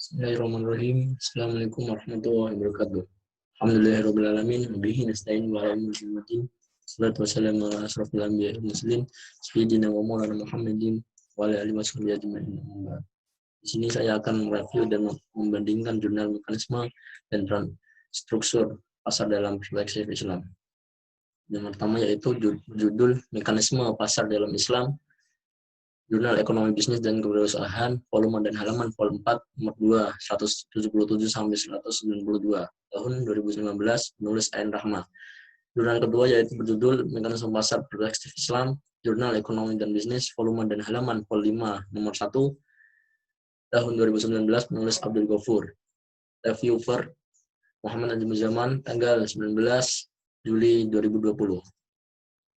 Bismillahirrahmanirrahim. Assalamualaikum warahmatullahi wabarakatuh. Alhamdulillahirabbil alamin, bihi nasta'in wa ala umuri din. Wassalatu wassalamu ala asrofil anbiya'i wal mursalin, sayyidina wa maulana Muhammadin wa ala alihi washabihi ajmain. Di sini saya akan mereview dan membandingkan jurnal mekanisme dan struktur pasar dalam perspektif Islam. Yang pertama yaitu judul Mekanisme Pasar dalam Islam, Jurnal Ekonomi Bisnis dan Kewirausahaan, volume dan halaman vol 4, nomor 2, 177 sampai 192, tahun 2019, penulis Ain Rahma. Jurnal kedua yaitu berjudul Mekanisme Pasar Perspektif Islam, Jurnal Ekonomi dan Bisnis, volume dan halaman vol 5, nomor 1, tahun 2019, penulis Abdul Ghafur. Reviewer Muhammad Najib Zaman, tanggal 19 Juli 2020.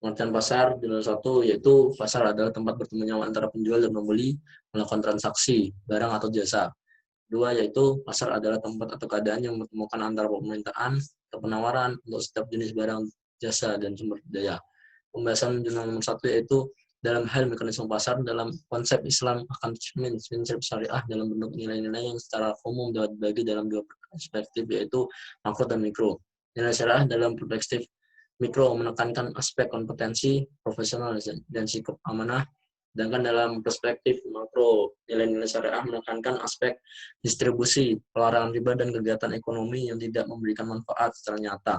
Pengertian pasar, jurnal 1, yaitu pasar adalah tempat bertemunya antara penjual dan pembeli melakukan transaksi barang atau jasa. 2, yaitu pasar adalah tempat atau keadaan yang mempertemukan antara permintaan atau penawaran untuk setiap jenis barang, jasa, dan sumber daya. Pembahasan jurnal nomor 1 yaitu dalam hal mekanisme pasar dalam konsep Islam akan prinsip syariah dalam bentuk nilai-nilai yang secara umum dapat dibagi dalam dua perspektif, yaitu makro dan mikro. Nilai syariah dalam perspektif mikro menekankan aspek kompetensi, profesional, dan sikap amanah, sedangkan dalam perspektif makro, nilai-nilai syariah menekankan aspek distribusi, pelarangan riba, dan kegiatan ekonomi yang tidak memberikan manfaat secara nyata.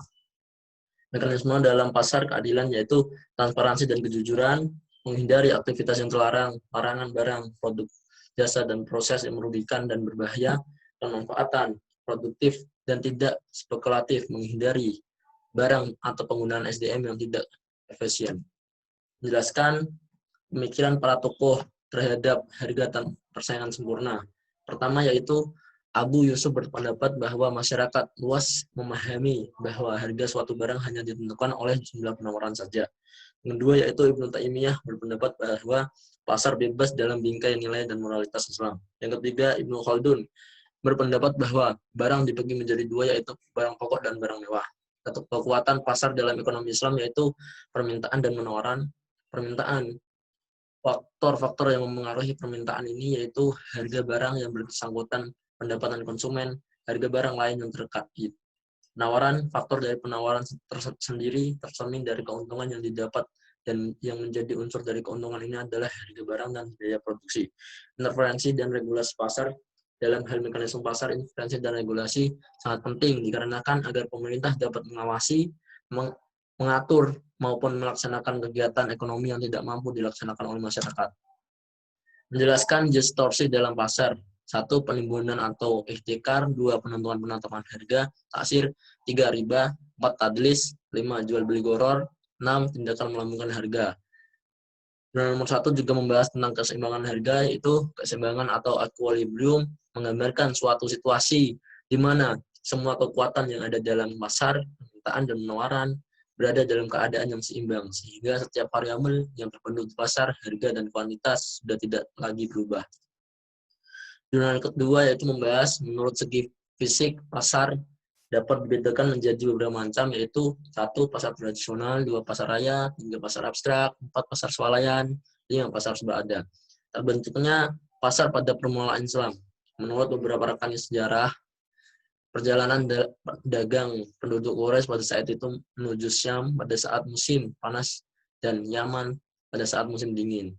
Mekanisme dalam pasar keadilan yaitu transparansi dan kejujuran, menghindari aktivitas yang terlarang, larangan barang, produk, jasa, dan proses yang merugikan dan berbahaya, pemanfaatan, produktif, dan tidak spekulatif, menghindari barang atau penggunaan SDM yang tidak efisien. Menjelaskan pemikiran para tokoh terhadap harga dan persaingan sempurna. Pertama yaitu Abu Yusuf berpendapat bahwa masyarakat luas memahami bahwa harga suatu barang hanya ditentukan oleh jumlah penawaran saja. Yang kedua yaitu Ibnu Taimiyah berpendapat bahwa pasar bebas dalam bingkai nilai dan moralitas Islam. Yang ketiga Ibnu Khaldun berpendapat bahwa barang dibagi menjadi dua, yaitu barang pokok dan barang mewah. Kekuatan pasar dalam ekonomi Islam yaitu permintaan dan penawaran. Permintaan, faktor-faktor yang mempengaruhi permintaan ini yaitu harga barang yang bersangkutan, pendapatan konsumen, harga barang lain yang terkait. Penawaran, faktor dari penawaran tersendiri tercermin dari keuntungan yang didapat, dan yang menjadi unsur dari keuntungan ini adalah harga barang dan biaya produksi. Interferensi dan regulasi pasar. Dalam hal mekanisme pasar, intervensi dan regulasi sangat penting dikarenakan agar pemerintah dapat mengawasi, mengatur, maupun melaksanakan kegiatan ekonomi yang tidak mampu dilaksanakan oleh masyarakat. Menjelaskan distorsi dalam pasar. 1. Penimbunan atau ihtikar. 2. Penentuan harga, taksir. 3. Riba. 4. Tadlis. 5. Jual beli goror. 6. Tindakan melambungkan harga. Nomor 1 juga membahas tentang keseimbangan harga, yaitu keseimbangan atau equilibrium, menggambarkan suatu situasi di mana semua kekuatan yang ada dalam pasar, permintaan dan penawaran, berada dalam keadaan yang seimbang, sehingga setiap variabel yang terpenduk di pasar, harga dan kuantitas sudah tidak lagi berubah. Jurnal kedua yaitu membahas menurut segi fisik pasar dapat dibedakan menjadi beberapa macam, yaitu 1. Pasar tradisional, 2. Pasar raya, 3. Pasar abstrak, 4. Pasar swalayan, 5. Pasar swadaya. Terbentuknya pasar pada permulaan Islam. Menurut beberapa rekan sejarah, perjalanan dagang penduduk Quraisy pada saat itu menuju Syam pada saat musim panas dan Yaman pada saat musim dingin.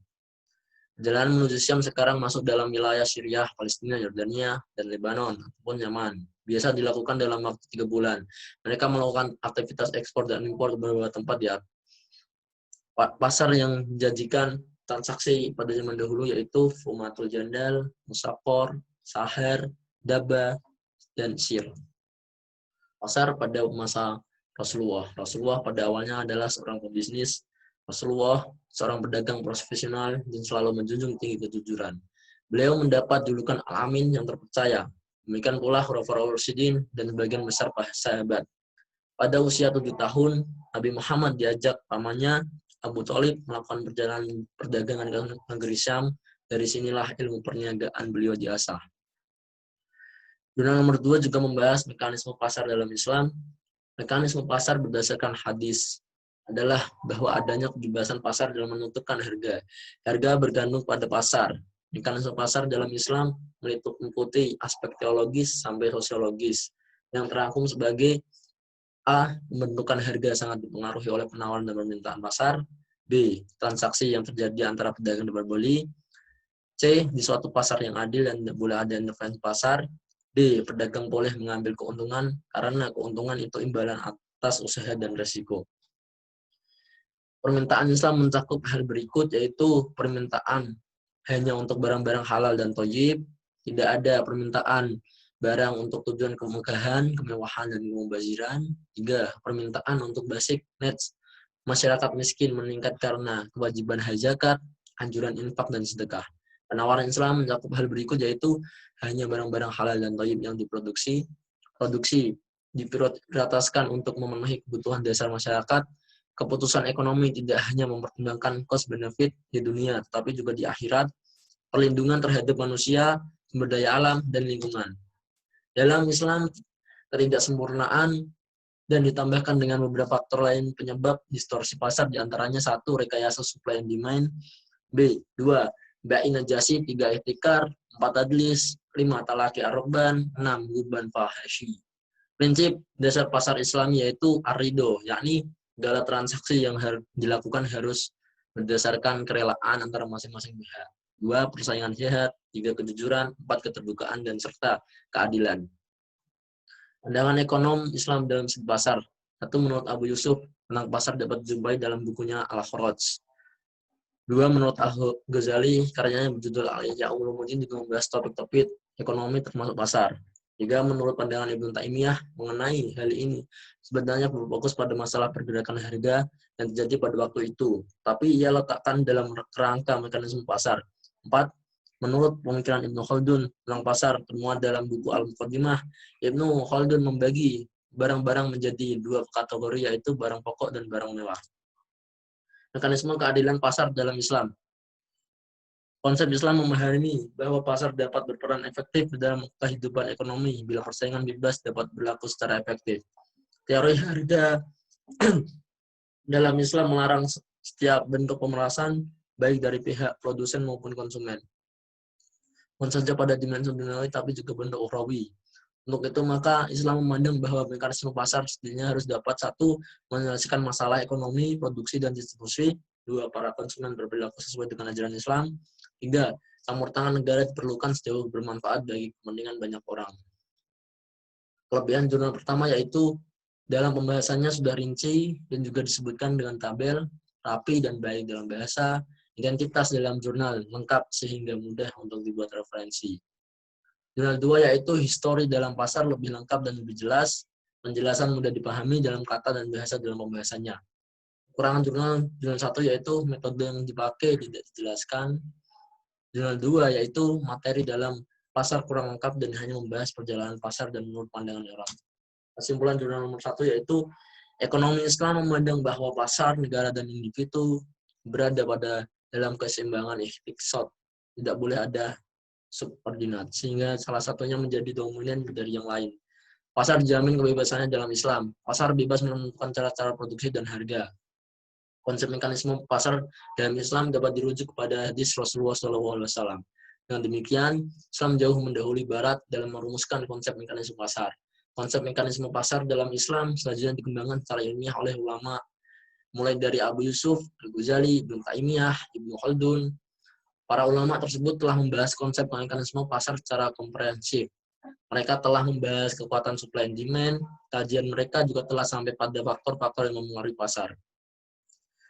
Perjalanan menuju Syam sekarang masuk dalam wilayah Syria, Palestina, Yordania, dan Lebanon, ataupun Yaman. Biasa dilakukan dalam waktu 3 bulan. Mereka melakukan aktivitas ekspor dan impor ke beberapa tempat di pasar yang menjanjikan transaksi pada zaman dahulu, yaitu Fumatul Jandal, Musafir, Sahar, Daba, dan Sir. Pasar pada masa Rasulullah. Rasulullah pada awalnya adalah seorang pebisnis. Rasulullah seorang pedagang profesional dan selalu menjunjung tinggi kejujuran. Beliau mendapat julukan Al-Amin yang terpercaya. Demikian pula Khulafaur Rasyidin dan sebagian besar sahabat. Pada usia 7 tahun, Nabi Muhammad diajak pamannya Abu Thalib melakukan perjalanan perdagangan ke negeri Syam. Dari sinilah ilmu perniagaan beliau diasah. Jurnal nomor 2 juga membahas mekanisme pasar dalam Islam. Mekanisme pasar berdasarkan hadis adalah bahwa adanya kebebasan pasar dalam menentukan harga. Harga bergantung pada pasar. Mekanisme pasar dalam Islam meliputi aspek teologis sampai sosiologis yang terangkum sebagai A. Pembentukan harga sangat dipengaruhi oleh penawaran dan permintaan pasar. B. Transaksi yang terjadi antara pedagang dan pembeli. C. Di suatu pasar yang adil dan tidak boleh ada intervensi pasar. D. Pedagang boleh mengambil keuntungan karena keuntungan itu imbalan atas usaha dan resiko. Permintaan Islam mencakup hal berikut, yaitu permintaan hanya untuk barang-barang halal dan thayyib, tidak ada permintaan barang untuk tujuan kemegahan, kemewahan, dan kemubaziran. 3. Permintaan untuk basic needs masyarakat miskin meningkat karena kewajiban zakat, anjuran infak, dan sedekah. Penawaran Islam mencakup hal berikut, yaitu hanya barang-barang halal dan thayyib yang produksi diprioritaskan untuk memenuhi kebutuhan dasar masyarakat. Keputusan ekonomi tidak hanya mempertimbangkan cost benefit di dunia, tetapi juga di akhirat, perlindungan terhadap manusia, sumber daya alam, dan lingkungan. Dalam Islam, ketidaksempurnaan dan ditambahkan dengan beberapa faktor lain penyebab distorsi pasar, diantaranya 1. Rekayasa supply and demand. B. 2. Ba'i najasi. 3. Ihtikar. 4. Tadlis. 5. Talaki ar-rukban. 6. Gurban fahashi. Prinsip dasar pasar Islam yaitu ar-ridho, yakni segala transaksi yang dilakukan harus berdasarkan kerelaan antara masing-masing pihak. 2. Persaingan sehat. 3. Kejujuran. 4. Keterbukaan, dan serta keadilan. Pandangan ekonom Islam dalam segi pasar. 1. Menurut Abu Yusuf, tentang pasar dapat dijumpai dalam bukunya Al-Kharaj. 2. Menurut Al-Ghazali, karyanya berjudul Al-Ihya Ulumuddin juga membahas topik-topik ekonomi termasuk pasar. 3. Menurut pandangan Ibnu Taimiyah mengenai hal ini, sebenarnya berfokus pada masalah pergerakan harga yang terjadi pada waktu itu, tapi ia letakkan dalam kerangka mekanisme pasar. 4. Menurut pemikiran Ibnu Khaldun tentang pasar termuat dalam buku Al-Muqaddimah, Ibnu Khaldun membagi barang-barang menjadi 2 kategori, yaitu barang pokok dan barang mewah. Mekanisme keadilan pasar dalam Islam. Konsep Islam memahami bahwa pasar dapat berperan efektif dalam kehidupan ekonomi bila persaingan bebas dapat berlaku secara efektif. Teori harga dalam Islam melarang setiap bentuk pemerasan, baik dari pihak produsen maupun konsumen. Bukan saja pada dimensi duniawi, tapi juga bentuk ukhrawi. Untuk itu, maka Islam memandang bahwa mekanisme pasar setidaknya harus dapat 1. Menyelesaikan masalah ekonomi, produksi, dan distribusi. 2. Para konsumen berperilaku sesuai dengan ajaran Islam. 3. Campur tangan negara diperlukan sejauh bermanfaat bagi kepentingan banyak orang. Kelebihan jurnal pertama yaitu dalam pembahasannya sudah rinci dan juga disebutkan dengan tabel, rapi, dan baik dalam bahasa. Identitas dalam jurnal lengkap sehingga mudah untuk dibuat referensi. Jurnal 2 yaitu histori dalam pasar lebih lengkap dan lebih jelas, penjelasan mudah dipahami dalam kata dan bahasa dalam pembahasannya. Kekurangan jurnal 1 yaitu metode yang dipakai tidak dijelaskan. Jurnal 2 yaitu materi dalam pasar kurang lengkap dan hanya membahas perjalanan pasar dan menurut pandangan orang. Kesimpulan jurnal nomor 1 yaitu ekonomi Islam memandang bahwa pasar, negara, dan individu berada dalam keseimbangan ikhtisad. Tidak boleh ada subordinat, sehingga salah satunya menjadi dominan dari yang lain. Pasar dijamin kebebasannya dalam Islam. Pasar bebas menentukan cara-cara produksi dan harga. Konsep mekanisme pasar dalam Islam dapat dirujuk kepada hadis Rasulullah SAW. Dengan demikian, Islam jauh mendahului Barat dalam merumuskan konsep mekanisme pasar. Konsep mekanisme pasar dalam Islam selanjutnya dikembangkan secara ilmiah oleh ulama, mulai dari Abu Yusuf, Al-Ghazali, Ibnu Taimiyah, Ibnu Khaldun. Para ulama tersebut telah membahas konsep mekanisme pasar secara komprehensif. Mereka telah membahas kekuatan supply and demand. Kajian mereka juga telah sampai pada faktor-faktor yang mempengaruhi pasar.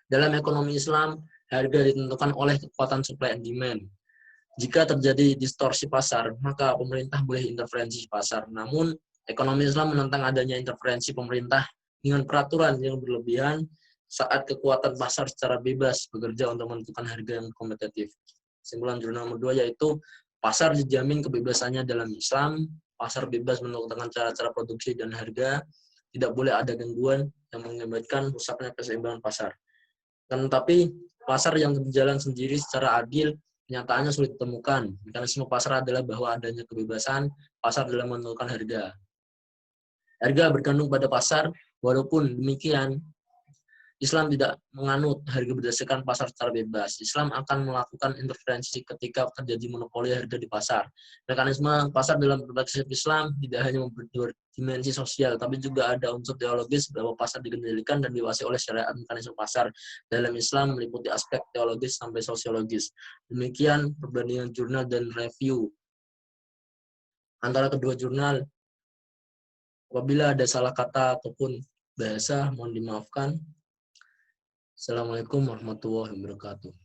Dalam ekonomi Islam, harga ditentukan oleh kekuatan supply and demand. Jika terjadi distorsi pasar, maka pemerintah boleh intervensi pasar. Namun, ekonomi Islam menentang adanya intervensi pemerintah dengan peraturan yang berlebihan saat kekuatan pasar secara bebas bekerja untuk menentukan harga yang kompetitif. Kesimpulan jurnal nomor 2 yaitu pasar dijamin kebebasannya dalam Islam, pasar bebas menentukan cara-cara produksi dan harga, tidak boleh ada gangguan yang mengakibatkan rusaknya keseimbangan pasar. Tetapi pasar yang berjalan sendiri secara adil kenyataannya sulit ditemukan. Mekanisme pasar adalah bahwa adanya kebebasan pasar dalam menentukan harga. Harga bergantung pada pasar, walaupun demikian Islam tidak menganut harga berdasarkan pasar secara bebas. Islam akan melakukan intervensi ketika terjadi monopoli harga di pasar. Mekanisme pasar dalam perspektif Islam tidak hanya berdimensi sosial, tapi juga ada unsur teologis bahwa pasar dikendalikan dan diwasi oleh syariat. Mekanisme pasar dalam Islam meliputi aspek teologis sampai sosiologis. Demikian perbandingan jurnal dan review antara kedua jurnal. Apabila ada salah kata ataupun bahasa, mohon dimaafkan. Assalamualaikum warahmatullahi wabarakatuh.